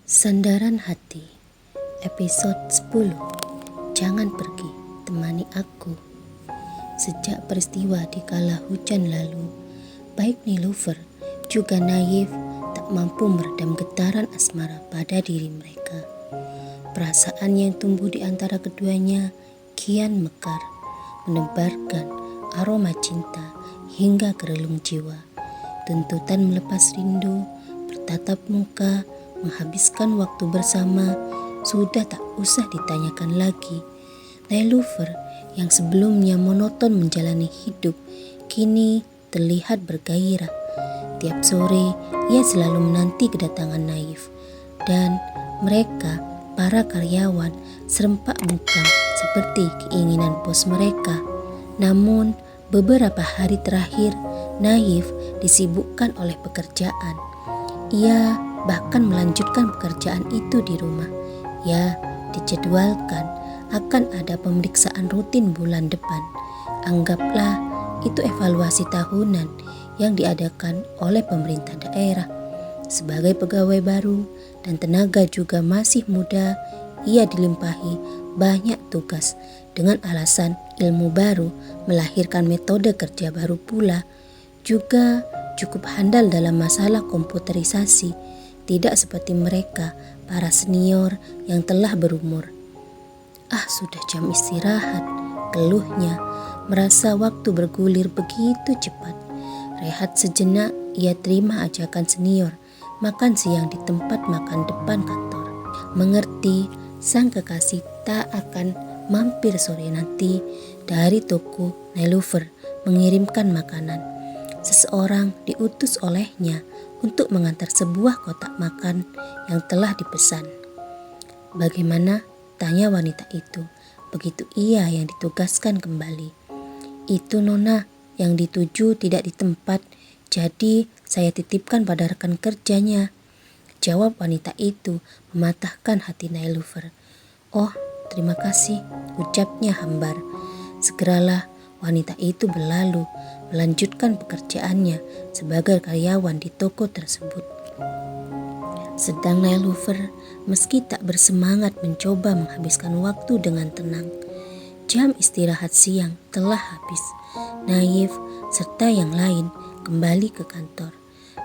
Sandaran Hati, episode 10. Jangan pergi, temani aku. Sejak peristiwa di kala hujan lalu, baik Niloufar juga Naif tak mampu meredam getaran asmara pada diri mereka. Perasaan yang tumbuh di antara keduanya kian mekar, menebarkan aroma cinta hingga ke relung jiwa. Tuntutan melepas rindu, bertatap muka, menghabiskan waktu bersama sudah tak usah ditanyakan lagi. Niloufar yang sebelumnya monoton menjalani hidup kini terlihat bergairah. Tiap sore ia selalu menanti kedatangan Naif dan mereka para karyawan serempak bungkam seperti keinginan bos mereka. Namun beberapa hari terakhir Naif disibukkan oleh pekerjaan. Ia bahkan melanjutkan pekerjaan itu di rumah. Ya, dijadwalkan akan ada pemeriksaan rutin bulan depan. Anggaplah itu evaluasi tahunan yang diadakan oleh pemerintah daerah. Sebagai pegawai baru dan tenaga juga masih muda, ia dilimpahi banyak tugas dengan alasan ilmu baru melahirkan metode kerja baru pula. Juga cukup handal dalam masalah komputerisasi, tidak seperti mereka para senior yang telah berumur. Sudah jam istirahat, keluhnya, merasa waktu bergulir begitu cepat. Rehat sejenak, ia terima ajakan senior makan siang di tempat makan depan kantor. Mengerti sang kekasih tak akan mampir sore nanti, dari toko Niloufar mengirimkan makanan. Seseorang diutus olehnya untuk mengantar sebuah kotak makan yang telah dipesan. Bagaimana? Tanya wanita itu. Begitu ia yang ditugaskan kembali. Itu nona, yang dituju tidak di tempat, jadi saya titipkan pada rekan kerjanya. Jawab wanita itu mematahkan hati Niloufar. Oh, terima kasih, ucapnya hambar. Segeralah wanita itu berlalu, melanjutkan pekerjaannya sebagai karyawan di toko tersebut. Sedang Niloufar meski tak bersemangat mencoba menghabiskan waktu dengan tenang. Jam istirahat siang telah habis. Naif serta yang lain kembali ke kantor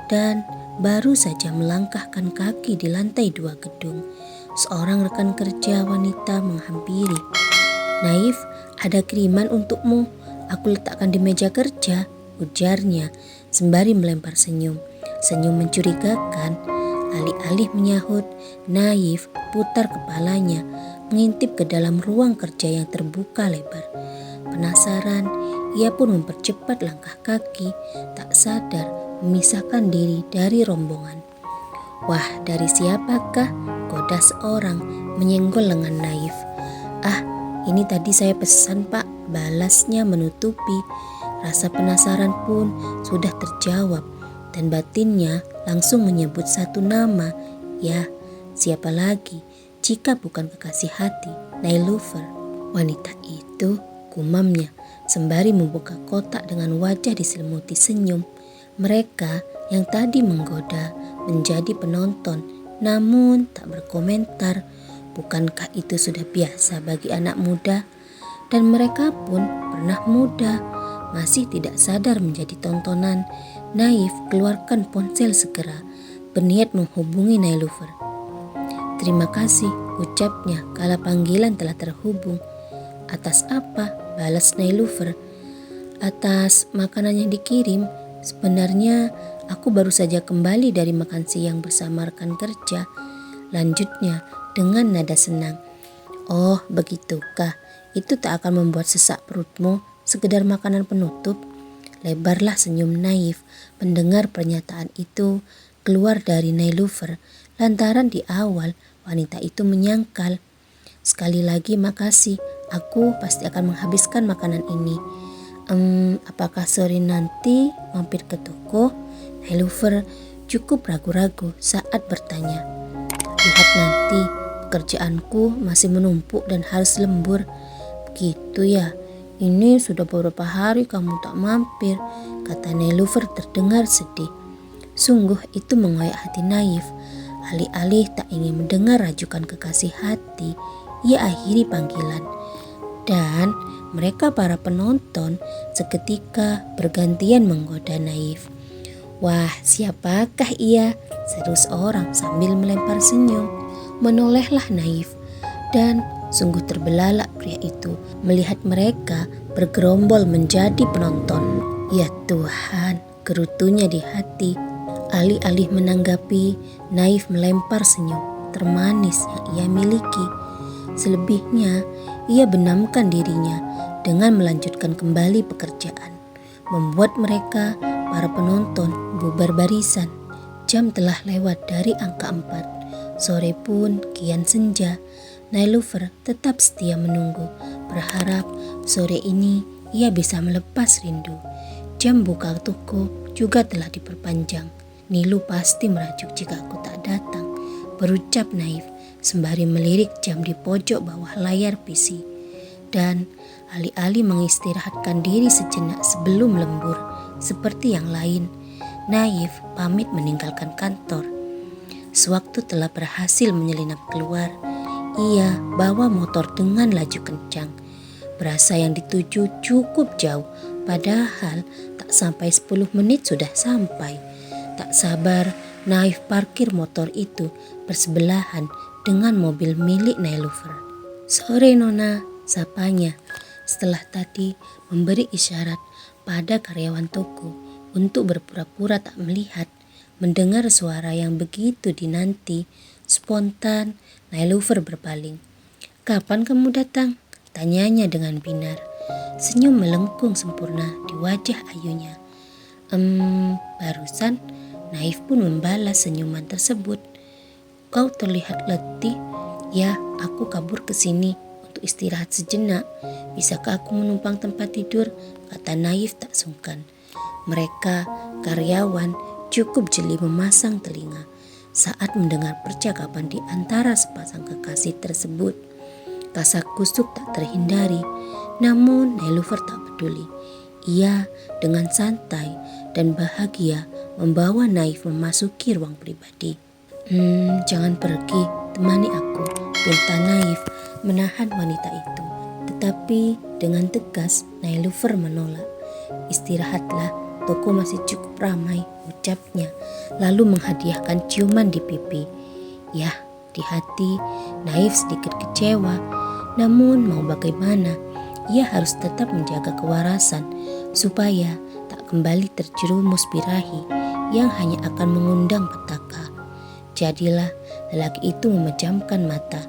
dan baru saja melangkahkan kaki di lantai 2 gedung, seorang rekan kerja wanita menghampiri. Naif, ada kiriman untukmu. Aku letakkan di meja kerja, ujarnya sembari melempar senyum. Senyum mencurigakan. Alih-alih menyahut, Naif putar kepalanya, mengintip ke dalam ruang kerja yang terbuka lebar. Penasaran, ia pun mempercepat langkah kaki, tak sadar memisahkan diri dari rombongan. Wah, dari siapakah? Goda seorang menyenggol lengan Naif. Ini tadi saya pesan pak, balasnya menutupi. Rasa penasaran pun sudah terjawab dan batinnya langsung menyebut satu nama. Ya, siapa lagi jika bukan kekasih hati Niloufar. Wanita itu, gumamnya sembari membuka kotak dengan wajah diselimuti senyum. Mereka yang tadi menggoda menjadi penonton namun tak berkomentar. Bukankah itu sudah biasa bagi anak muda? Dan mereka pun pernah muda, masih tidak sadar menjadi tontonan. Naif keluarkan ponsel segera, berniat menghubungi Niloufar. Terima kasih, ucapnya kala panggilan telah terhubung. Atas apa? Balas Niloufar. Atas makanan yang dikirim. Sebenarnya aku baru saja kembali dari makan siang bersama rekan kerja. Lanjutnya dengan nada senang. Oh, begitukah? Itu tak akan membuat sesak perutmu, sekedar makanan penutup. Lebarlah senyum Naif mendengar pernyataan itu keluar dari Niloufar, lantaran di awal wanita itu menyangkal. Sekali lagi makasih, aku pasti akan menghabiskan makanan ini. Apakah sore nanti mampir ke toko? Niloufar cukup ragu-ragu saat bertanya. Lihat nanti, pekerjaanku masih menumpuk dan harus lembur. Begitu ya, ini sudah beberapa hari kamu tak mampir, kata Niloufar terdengar sedih. Sungguh itu mengoyak hati Naif. Alih-alih tak ingin mendengar rajukan kekasih hati, ia akhiri panggilan. Dan mereka para penonton seketika bergantian menggoda Naif. "Wah, siapakah ia?" seru seorang sambil melempar senyum. Menolehlah Naif, dan sungguh terbelalak pria itu melihat mereka bergerombol menjadi penonton. Ya Tuhan, gerutunya di hati. Alih-alih menanggapi, Naif melempar senyum termanis yang ia miliki. Selebihnya, ia benamkan dirinya dengan melanjutkan kembali pekerjaan, membuat mereka, para penonton, bubar barisan. Jam telah lewat dari angka 4. Sore pun kian senja. Nilofer tetap setia menunggu, berharap sore ini ia bisa melepas rindu. Jam buka toko juga telah diperpanjang. "Nilu pasti merajuk jika aku tak datang," berucap Naif sembari melirik jam di pojok bawah layar PC. Dan alih-alih mengistirahatkan diri sejenak sebelum lembur seperti yang lain, Naif pamit meninggalkan kantor. Sewaktu telah berhasil menyelinap keluar, ia bawa motor dengan laju kencang. Berasa yang dituju cukup jauh, padahal tak sampai 10 menit sudah sampai. Tak sabar, Naif parkir motor itu bersebelahan dengan mobil milik Nilofer. "Sore Nona," sapanya setelah tadi memberi isyarat pada karyawan toko untuk berpura-pura tak melihat. Mendengar suara yang begitu dinanti, spontan Nilofer berpaling. "Kapan kamu datang?" tanyanya dengan binar. Senyum melengkung sempurna di wajah ayunya. Barusan." Naif pun membalas senyuman tersebut. "Kau terlihat letih." "Ya, aku kabur ke sini untuk istirahat sejenak. Bisakah aku menumpang tempat tidur?" kata Naif tak sungkan. Mereka, karyawan, cukup jeli memasang telinga saat mendengar percakapan di antara sepasang kekasih tersebut. Kasak-kusuk tak terhindari, namun Nilofer tak peduli. Ia dengan santai dan bahagia membawa Naif memasuki ruang pribadi. Jangan pergi, temani aku," pinta Naif menahan wanita itu. Tetapi dengan tegas Nilofer menolak. "Istirahatlah, toko masih cukup ramai," ucapnya, lalu menghadiahkan ciuman di pipi. Yah, di hati Naif sedikit kecewa, namun mau bagaimana, ia harus tetap menjaga kewarasan supaya tak kembali terjerumus birahi yang hanya akan mengundang petaka. Jadilah lelaki itu memejamkan mata,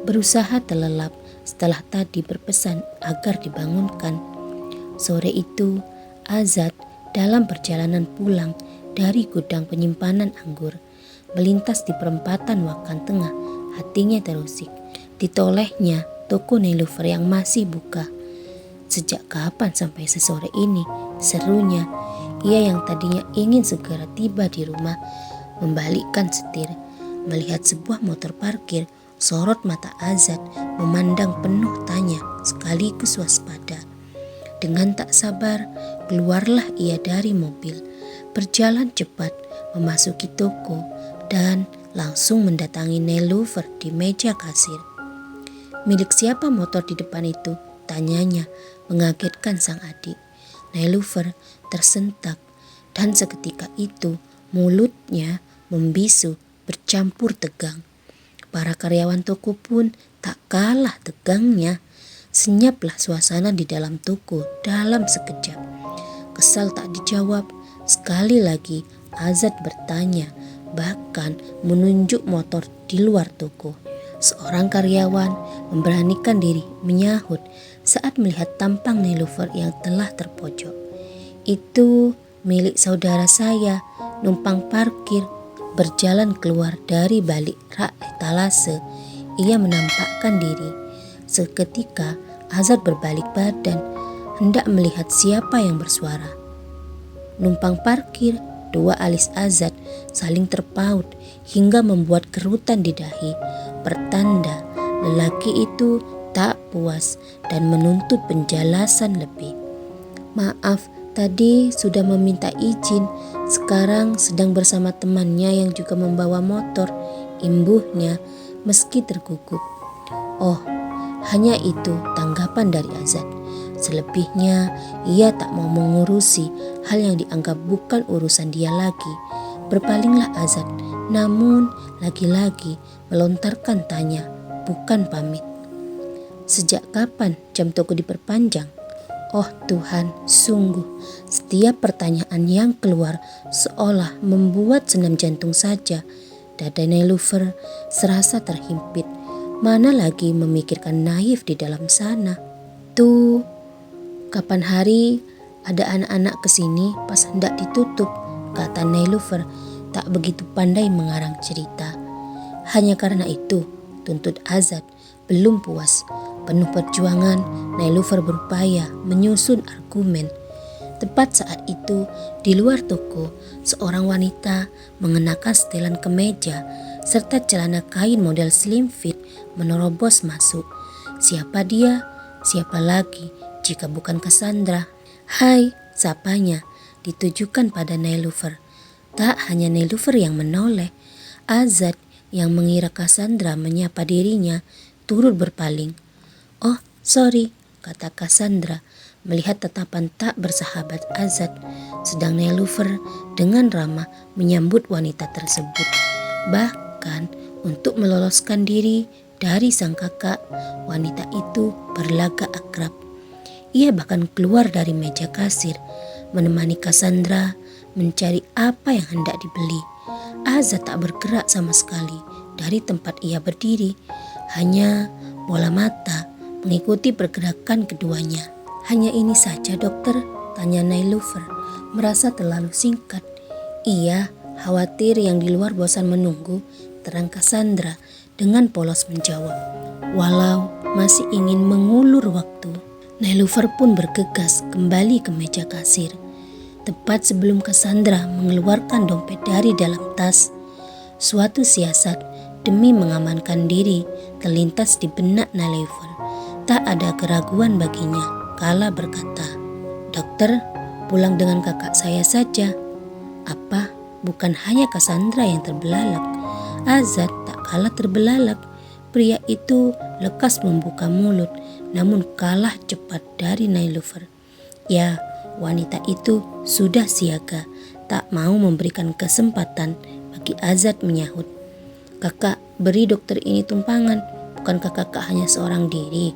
berusaha terlelap setelah tadi berpesan agar dibangunkan. Sore itu, Azad dalam perjalanan pulang dari gudang penyimpanan anggur, melintas di perempatan Wakan Tengah, hatinya terusik. Ditolehnya toko Nilofer yang masih buka. "Sejak kapan sampai sesore ini?" serunya. Ia yang tadinya ingin segera tiba di rumah membalikkan setir. Melihat sebuah motor parkir, sorot mata Azad memandang penuh tanya sekaligus waspada. Dengan tak sabar, keluarlah ia dari mobil, berjalan cepat memasuki toko dan langsung mendatangi Nilofer di meja kasir. "Milik siapa motor di depan itu?" tanyanya, mengagetkan sang adik. Nilofer tersentak dan seketika itu mulutnya membisu bercampur tegang. Para karyawan toko pun tak kalah tegangnya. Senyaplah suasana di dalam toko dalam sekejap. Kesal tak dijawab. Sekali lagi Azad bertanya, bahkan menunjuk motor di luar toko. Seorang karyawan memberanikan diri menyahut saat melihat tampang Nilofer yang telah terpojok. "Itu milik saudara saya, numpang parkir." Berjalan keluar dari balik rak etalase, ia menampakkan diri. Seketika Azad berbalik badan, hendak melihat siapa yang bersuara. "Numpang parkir," dua alis Azad saling terpaut hingga membuat kerutan di dahi, pertanda lelaki itu tak puas dan menuntut penjelasan lebih. "Maaf, tadi sudah meminta izin, sekarang sedang bersama temannya yang juga membawa motor," imbuhnya meski tergugup. Oh, hanya itu tanggapan dari Azad. Selebihnya ia tak mau mengurusi hal yang dianggap bukan urusan dia lagi. Berpalinglah Azad, namun lagi-lagi melontarkan tanya, bukan pamit. Sejak kapan jam toko diperpanjang? Oh Tuhan, sungguh setiap pertanyaan yang keluar seolah membuat senam jantung saja. Dada Nelufer serasa terhimpit. Mana lagi memikirkan Naif di dalam sana. Tuh, kapan hari ada anak-anak kesini pas hendak ditutup, kata Nelufer tak begitu pandai mengarang cerita. Hanya karena itu, tuntut Azad belum puas. Penuh perjuangan, Nelufer berupaya menyusun argumen. Tepat saat itu, di luar toko, seorang wanita mengenakan setelan kemeja serta celana kain model slim fit menerobos masuk. Siapa dia? Siapa lagi jika bukan Cassandra? Hai, sapanya ditujukan pada Nelufer. Tak hanya Nelufer yang menoleh, Azad yang mengira Cassandra menyapa dirinya turut berpaling. Oh, sorry, kata Cassandra melihat tatapan tak bersahabat Azad, sedang Nelufer dengan ramah menyambut wanita tersebut. Bahkan untuk meloloskan diri dari sang kakak, wanita itu berlagak akrab. Ia bahkan keluar dari meja kasir, menemani Cassandra mencari apa yang hendak dibeli. Azad tak bergerak sama sekali dari tempat ia berdiri, hanya bola mata mengikuti pergerakan keduanya. Hanya ini saja dokter, tanya Nelufer, merasa terlalu singkat. Ia khawatir yang di luar bosan menunggu, terang Cassandra dengan polos menjawab. Walau masih ingin mengulur waktu, Nelufer pun bergegas kembali ke meja kasir. Tepat sebelum Cassandra mengeluarkan dompet dari dalam tas, suatu siasat demi mengamankan diri terlintas di benak Nelufer. Tak ada keraguan baginya kala berkata, dokter, pulang dengan kakak saya saja. Apa? Bukan hanya Cassandra yang terbelalak. Azad tak kalah terbelalak. Pria itu lekas membuka mulut, namun kalah cepat dari Nelufer. Ya, wanita itu sudah siaga, tak mau memberikan kesempatan bagi Azad menyahut. Kakak, beri dokter ini tumpangan. Bukankah kakak hanya seorang diri?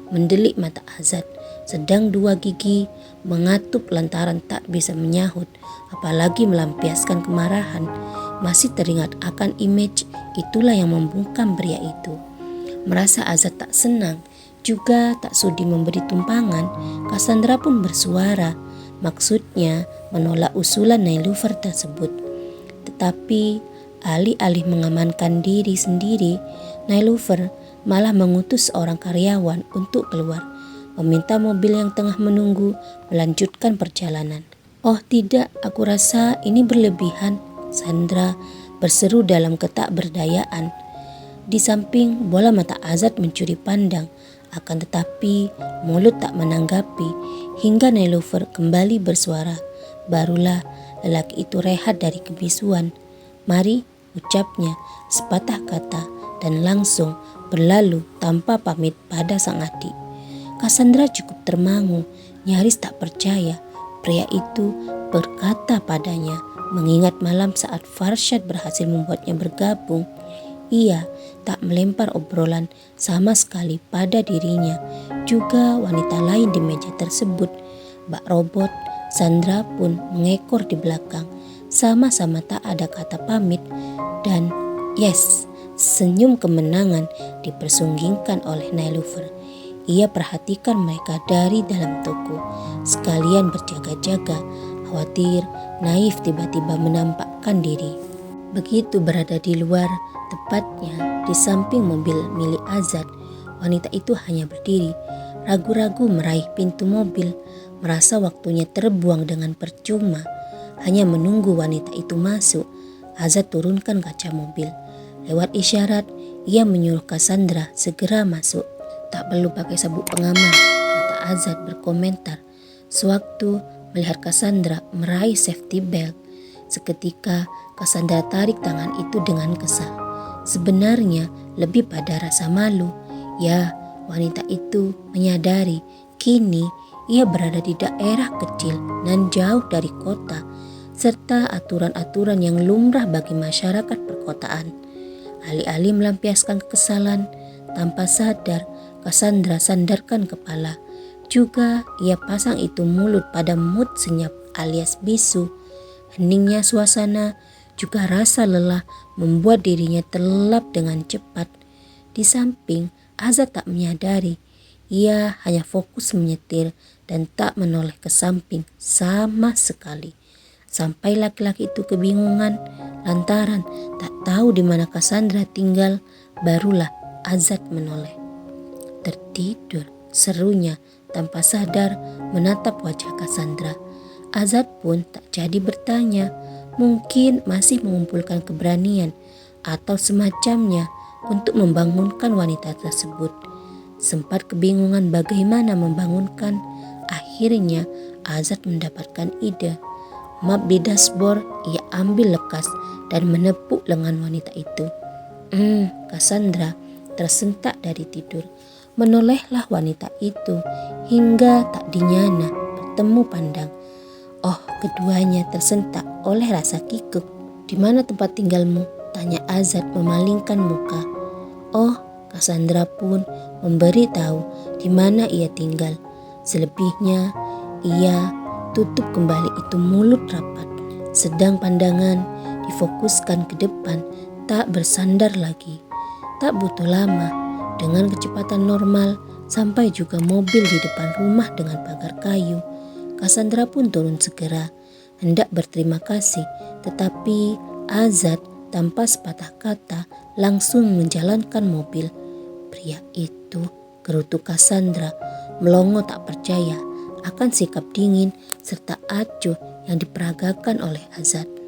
Mendelik mata Azad, sedang dua gigi mengatup lantaran tak bisa menyahut, apalagi melampiaskan kemarahan. Masih teringat akan image itulah yang membungkam pria itu. Merasa Azad tak senang, juga tak sudi memberi tumpangan, Cassandra pun bersuara, maksudnya menolak usulan Nelufer tersebut. Tetapi alih-alih mengamankan diri sendiri, Nelufer malah mengutus seorang karyawan untuk keluar, meminta mobil yang tengah menunggu melanjutkan perjalanan. Oh tidak, aku rasa ini berlebihan, Sandra berseru dalam ketakberdayaan. Di samping bola mata Azad mencuri pandang, akan tetapi mulut tak menanggapi hingga Nelufer kembali bersuara. Barulah lelaki itu rehat dari kebisuan. Mari, ucapnya sepatah kata dan langsung berlalu tanpa pamit pada sang adik. Cassandra cukup termangu, nyaris tak percaya pria itu berkata padanya, mengingat malam saat Farshad berhasil membuatnya bergabung. Ia tak melempar obrolan sama sekali pada dirinya, juga wanita lain di meja tersebut. Mbak Robot, Sandra pun mengekor di belakang, sama-sama tak ada kata pamit, dan yes, senyum kemenangan dipersunggingkan oleh Nelufer. Ia perhatikan mereka dari dalam toko, sekalian berjaga-jaga, khawatir Naif tiba-tiba menampakkan diri. Begitu berada di luar, tepatnya di samping mobil milik Azad, wanita itu hanya berdiri, ragu-ragu meraih pintu mobil, merasa waktunya terbuang dengan percuma. Hanya menunggu wanita itu masuk, Azad turunkan kaca mobil. Lewat isyarat, ia menyuruh Cassandra segera masuk. Tak perlu pakai sabuk pengaman, kata Azad berkomentar. Sewaktu melihat Cassandra meraih safety belt, seketika Cassandra tarik tangan itu dengan kesal. sebenarnya lebih pada rasa malu. Ya, wanita itu menyadari kini ia berada di daerah kecil dan jauh dari kota, serta aturan-aturan yang lumrah bagi masyarakat perkotaan. Alih-alih melampiaskan kekesalan, tanpa sadar Cassandra sandarkan kepala. Juga ia pasang itu mulut pada mood senyap alias bisu. Heningnya suasana juga rasa lelah membuat dirinya terlelap dengan cepat. Di samping Azad tak menyadari, ia hanya fokus menyetir dan tak menoleh ke samping sama sekali. Sampai laki-laki itu kebingungan lantaran tak tahu di mana Cassandra tinggal, barulah Azad menoleh. Tertidur, serunya tanpa sadar menatap wajah Cassandra. Azad pun tak jadi bertanya, mungkin masih mengumpulkan keberanian atau semacamnya untuk membangunkan wanita tersebut. Sempat kebingungan bagaimana membangunkan, akhirnya Azad mendapatkan ide. Map di dashboard ia ambil lekas dan menepuk lengan wanita itu. Cassandra tersentak dari tidur. Menolehlah wanita itu hingga tak dinyana bertemu pandang. Oh, keduanya tersentak oleh rasa kikuk. "Di mana tempat tinggalmu?" tanya Azad memalingkan muka. Oh, Cassandra pun memberi tahu di mana ia tinggal. Selebihnya ia tutup kembali itu mulut rapat. Sedang pandangan difokuskan ke depan, tak bersandar lagi. Tak butuh lama, dengan kecepatan normal sampai juga mobil di depan rumah dengan pagar kayu. Cassandra pun turun segera, hendak berterima kasih, tetapi Azad tanpa sepatah kata langsung menjalankan mobil. Pria itu, gerutu Cassandra, melongo tak percaya akan sikap dingin serta acuh yang diperagakan oleh Azad.